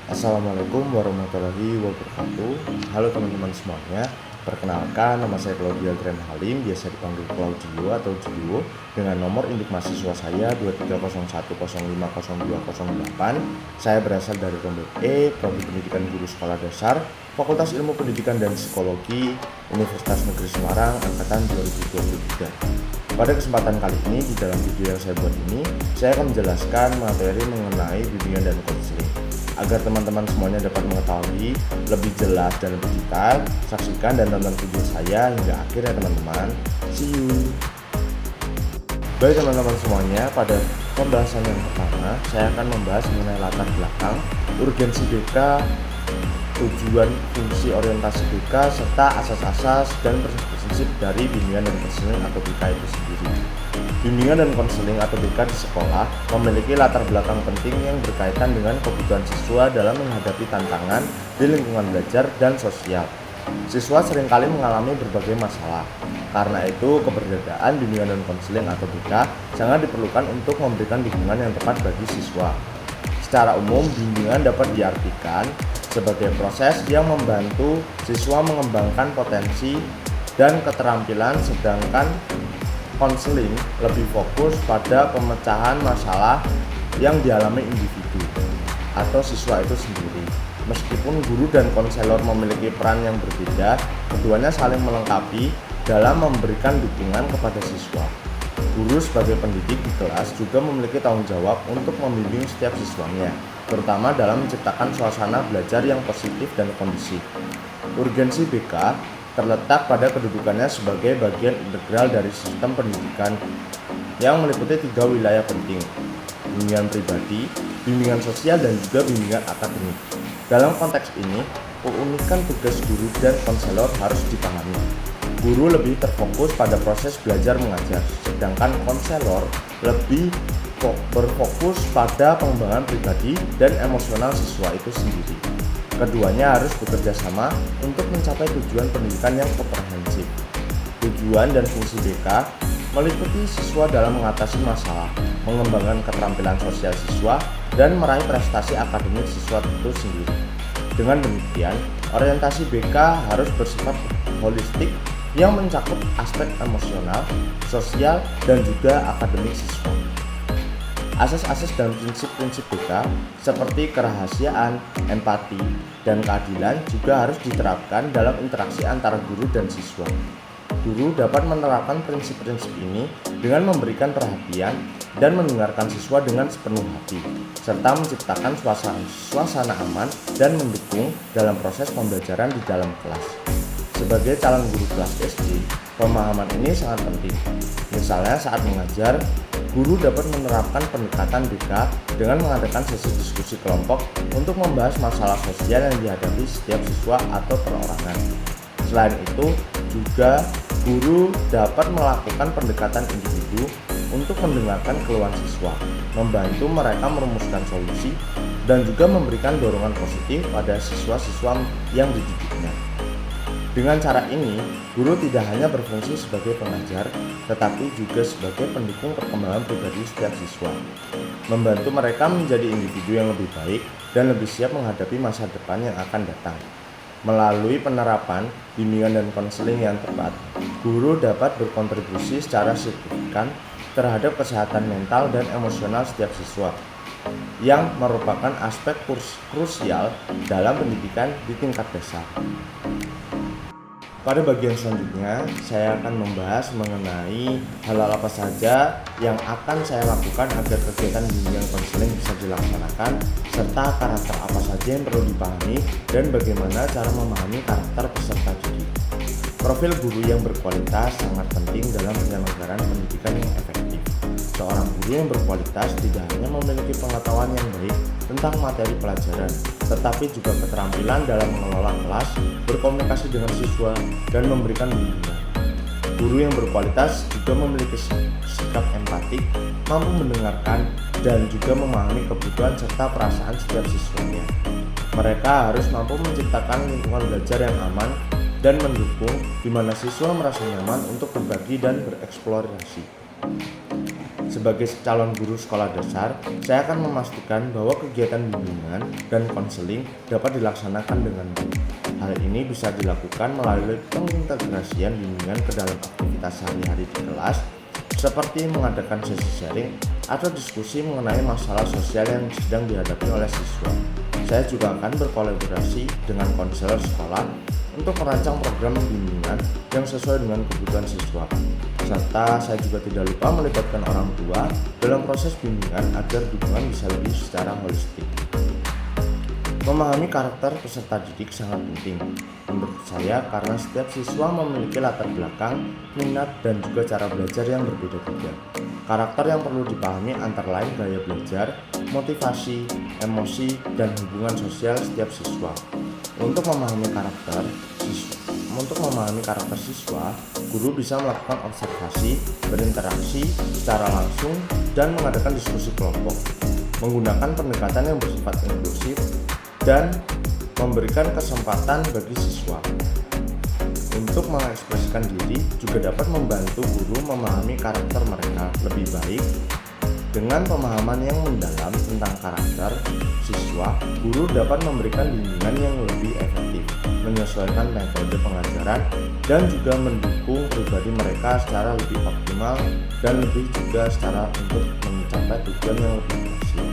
Assalamualaikum warahmatullahi wabarakatuh. Halo teman-teman semuanya. Perkenalkan, nama saya Claudia Adrian Halim, biasa dipanggil Claudio atau Julio, dengan nomor induk mahasiswa saya 2301050208. Saya berasal dari Rombel E, Prodi Pendidikan Guru Sekolah Dasar, Fakultas Ilmu Pendidikan dan Psikologi, Universitas Negeri Semarang, angkatan 2023. Pada kesempatan kali ini, di dalam video yang saya buat ini, saya akan menjelaskan materi mengenai bimbingan dan konseling. Agar teman-teman semuanya dapat mengetahui lebih jelas dan lebih detail, saksikan dan tonton video saya hingga akhir ya teman-teman. See you. Baik teman-teman semuanya, pada pembahasan yang pertama saya akan membahas mengenai latar belakang, urgensi BK, tujuan, fungsi, orientasi BK, serta asas-asas dan prinsip dari bimbingan dan konseling atau BK itu sendiri. Bimbingan dan konseling atau BK di sekolah memiliki latar belakang penting yang berkaitan dengan kebutuhan siswa dalam menghadapi tantangan di lingkungan belajar dan sosial. Siswa seringkali mengalami berbagai masalah. Karena itu, keberadaan bimbingan dan konseling atau BK sangat diperlukan untuk memberikan dukungan yang tepat bagi siswa. Secara umum, bimbingan dapat diartikan sebagai proses yang membantu siswa mengembangkan potensi dan keterampilan, sedangkan konseling lebih fokus pada pemecahan masalah yang dialami individu atau siswa itu sendiri. Meskipun guru dan konselor memiliki peran yang berbeda, keduanya saling melengkapi dalam memberikan dukungan kepada siswa. Guru sebagai pendidik di kelas juga memiliki tanggung jawab untuk membimbing setiap siswanya, terutama dalam menciptakan suasana belajar yang positif dan kondusif. Urgensi BK terletak pada kedudukannya sebagai bagian integral dari sistem pendidikan yang meliputi 3 wilayah penting: bimbingan pribadi, bimbingan sosial, dan juga bimbingan akademik. Dalam konteks ini, keunikan tugas guru dan konselor harus dipahami. Guru lebih terfokus pada proses belajar mengajar, sedangkan konselor lebih berfokus pada pengembangan pribadi dan emosional siswa itu sendiri. Keduanya harus bekerja sama untuk mencapai tujuan pendidikan yang komprehensif. Tujuan dan fungsi BK meliputi siswa dalam mengatasi masalah, mengembangkan keterampilan sosial siswa, dan meraih prestasi akademik siswa itu sendiri. Dengan demikian, orientasi BK harus bersifat holistik yang mencakup aspek emosional, sosial, dan juga akademik siswa. Asas-asas dan prinsip-prinsip BK seperti kerahasiaan, empati, dan keadilan juga harus diterapkan dalam interaksi antara guru dan siswa. Guru dapat menerapkan prinsip-prinsip ini dengan memberikan perhatian dan mendengarkan siswa dengan sepenuh hati, serta menciptakan suasana aman dan mendukung dalam proses pembelajaran di dalam kelas. Sebagai calon guru kelas SD, pemahaman ini sangat penting. Misalnya saat mengajar, guru dapat menerapkan pendekatan BK dengan mengadakan sesi diskusi kelompok untuk membahas masalah sosial yang dihadapi setiap siswa atau perorangan. Selain itu, juga guru dapat melakukan pendekatan individu untuk mendengarkan keluhan siswa, membantu mereka merumuskan solusi, dan juga memberikan dorongan positif pada siswa-siswa yang dididiknya. Dengan cara ini, guru tidak hanya berfungsi sebagai pengajar, tetapi juga sebagai pendukung perkembangan pribadi setiap siswa, membantu mereka menjadi individu yang lebih baik dan lebih siap menghadapi masa depan yang akan datang. Melalui penerapan bimbingan dan konseling yang tepat, guru dapat berkontribusi secara signifikan terhadap kesehatan mental dan emosional setiap siswa, yang merupakan aspek krusial dalam pendidikan di tingkat dasar. Pada bagian selanjutnya, saya akan membahas mengenai hal-hal apa saja yang akan saya lakukan agar kegiatan bimbingan konseling bisa dilaksanakan, serta karakter apa saja yang perlu dipahami dan bagaimana cara memahami karakter peserta didik. Profil guru yang berkualitas sangat penting dalam penyelenggaraan pendidikan yang efektif. Seorang guru yang berkualitas tidak hanya memiliki pengetahuan yang baik tentang materi pelajaran, tetapi juga keterampilan dalam mengelola kelas, berkomunikasi dengan siswa, dan memberikan bimbingan. Guru yang berkualitas juga memiliki sikap empatik, mampu mendengarkan, dan juga memahami kebutuhan serta perasaan setiap siswanya. Mereka harus mampu menciptakan lingkungan belajar yang aman dan mendukung, di mana siswa merasa nyaman untuk berbagi dan bereksplorasi. Sebagai calon guru sekolah dasar, saya akan memastikan bahwa kegiatan bimbingan dan konseling dapat dilaksanakan dengan baik. Hal ini bisa dilakukan melalui pengintegrasian bimbingan ke dalam aktivitas sehari-hari di kelas, seperti mengadakan sesi sharing atau diskusi mengenai masalah sosial yang sedang dihadapi oleh siswa. Saya juga akan berkolaborasi dengan konselor sekolah untuk merancang program bimbingan yang sesuai dengan kebutuhan siswa. Serta saya juga tidak lupa melibatkan orang tua dalam proses bimbingan agar dukungan bisa lebih secara holistik. Memahami karakter peserta didik sangat penting menurut saya karena setiap siswa memiliki latar belakang, minat, dan juga cara belajar yang berbeda-beda. Karakter yang perlu dipahami antara lain gaya belajar, motivasi, emosi, dan hubungan sosial setiap siswa. Untuk memahami karakter siswa, guru bisa melakukan observasi, berinteraksi secara langsung, dan mengadakan diskusi kelompok, menggunakan pendekatan yang bersifat inklusif, dan memberikan kesempatan bagi siswa untuk mengekspresikan diri juga dapat membantu guru memahami karakter mereka lebih baik. Dengan pemahaman yang mendalam tentang karakter siswa, guru dapat memberikan bimbingan yang lebih efektif, menyesuaikan metode pengajaran, dan juga mendukung pribadi mereka secara lebih optimal dan lebih juga secara untuk mencapai tujuan yang lebih berhasil.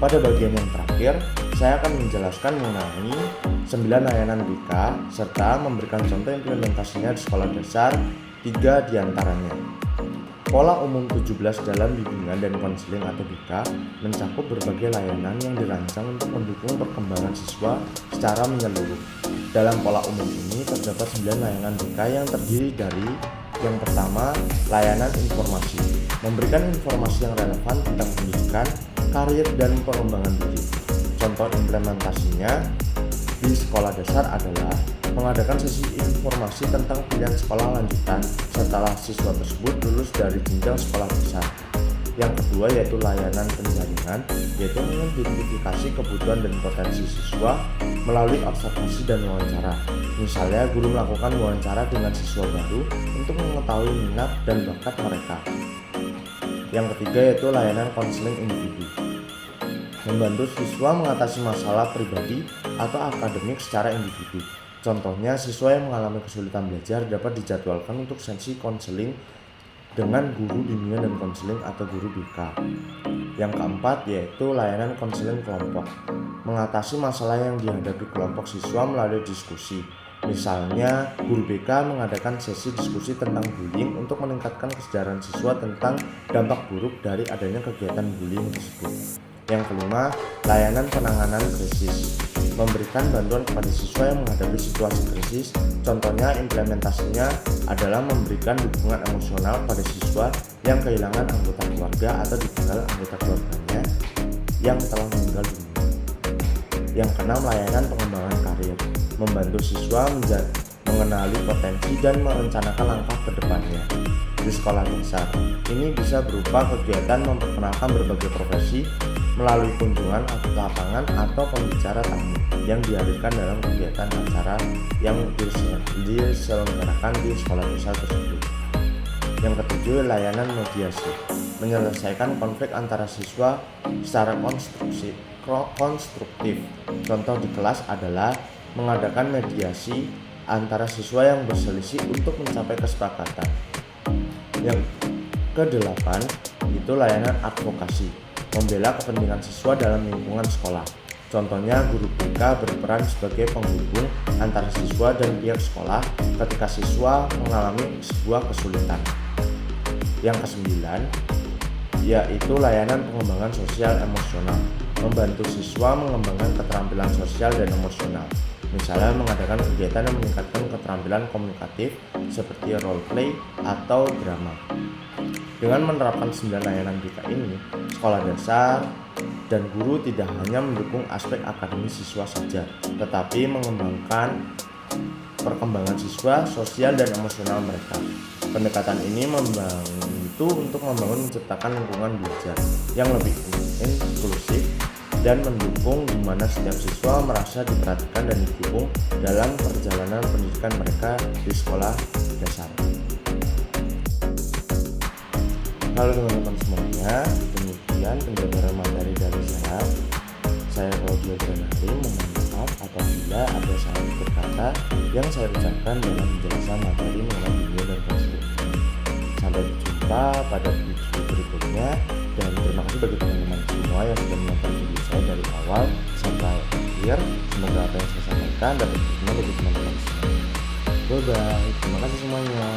Pada bagian yang terakhir, saya akan menjelaskan mengenai 9 layanan BK serta memberikan contoh implementasinya di sekolah dasar, 3 diantaranya. Pola umum 17 dalam bimbingan dan konseling atau BK mencakup berbagai layanan yang dirancang untuk mendukung perkembangan siswa secara menyeluruh. Dalam pola umum ini terdapat 9 layanan BK yang terdiri dari yang pertama, layanan informasi, memberikan informasi yang relevan tentang pendidikan, karir, dan pengembangan diri. Contoh implementasinya di sekolah dasar adalah mengadakan sesi informasi tentang pilihan sekolah lanjutan setelah siswa tersebut lulus dari jenjang sekolah dasar. Yang kedua yaitu layanan penjaringan, yaitu mengidentifikasi kebutuhan dan potensi siswa melalui observasi dan wawancara. Misalnya guru melakukan wawancara dengan siswa baru untuk mengetahui minat dan bakat mereka. Yang ketiga yaitu layanan konseling individu, membantu siswa mengatasi masalah pribadi atau akademik secara individu. Contohnya, siswa yang mengalami kesulitan belajar dapat dijadwalkan untuk sesi konseling dengan guru bimbingan dan konseling atau guru BK. Yang keempat yaitu layanan konseling kelompok, mengatasi masalah yang dihadapi kelompok siswa melalui diskusi. Misalnya, guru BK mengadakan sesi diskusi tentang bullying untuk meningkatkan kesadaran siswa tentang dampak buruk dari adanya kegiatan bullying tersebut. Yang kelima, layanan penanganan krisis, memberikan bantuan kepada siswa yang menghadapi situasi krisis. Contohnya implementasinya adalah memberikan dukungan emosional pada siswa yang kehilangan anggota keluarga atau ditinggal anggota keluarganya yang telah meninggal dunia. Yang keenam, layanan pengembangan karir, membantu siswa mengenali potensi dan merencanakan langkah ke depannya. Di sekolah dasar, ini bisa berupa kegiatan memperkenalkan berbagai profesi melalui kunjungan lapangan atau pembicara tamu yang dihadirkan dalam kegiatan acara yang diselenggarakan di sekolah dasar tersebut. Yang ketujuh, layanan mediasi, menyelesaikan konflik antara siswa secara konstruktif. Contoh di kelas adalah mengadakan mediasi antara siswa yang berselisih untuk mencapai kesepakatan. Yang kedelapan itu layanan advokasi, membela kepentingan siswa dalam lingkungan sekolah. Contohnya guru BK berperan sebagai penghubung antara siswa dan pihak sekolah ketika siswa mengalami sebuah kesulitan. Yang kesembilan yaitu layanan pengembangan sosial emosional, membantu siswa mengembangkan keterampilan sosial dan emosional. Misalnya mengadakan kegiatan yang meningkatkan keterampilan komunikatif seperti role play atau drama. Dengan menerapkan 9 layanan BK ini, sekolah dasar dan guru tidak hanya mendukung aspek akademis siswa saja, tetapi mengembangkan perkembangan siswa, sosial dan emosional mereka. Pendekatan ini membantu untuk menciptakan lingkungan belajar yang lebih inklusif dan mendukung di mana setiap siswa merasa diperhatikan dan didukung dalam perjalanan pendidikan mereka di sekolah dasar. Halo teman-teman semuanya, demikian penjabaran materi dari saya. Saya Claudio Granari, mohon maaf apabila ada salah tutur kata yang saya ucapkan dalam penjelasan materi mengenai dunia dan Facebook. Sampai jumpa pada video berikutnya, dan terima kasih bagi teman-teman semua yang sudah menonton video saya dari awal sampai akhir. Semoga apa yang saya sampaikan dapat berguna bagi teman-teman semua. Bye bye, terima kasih semuanya.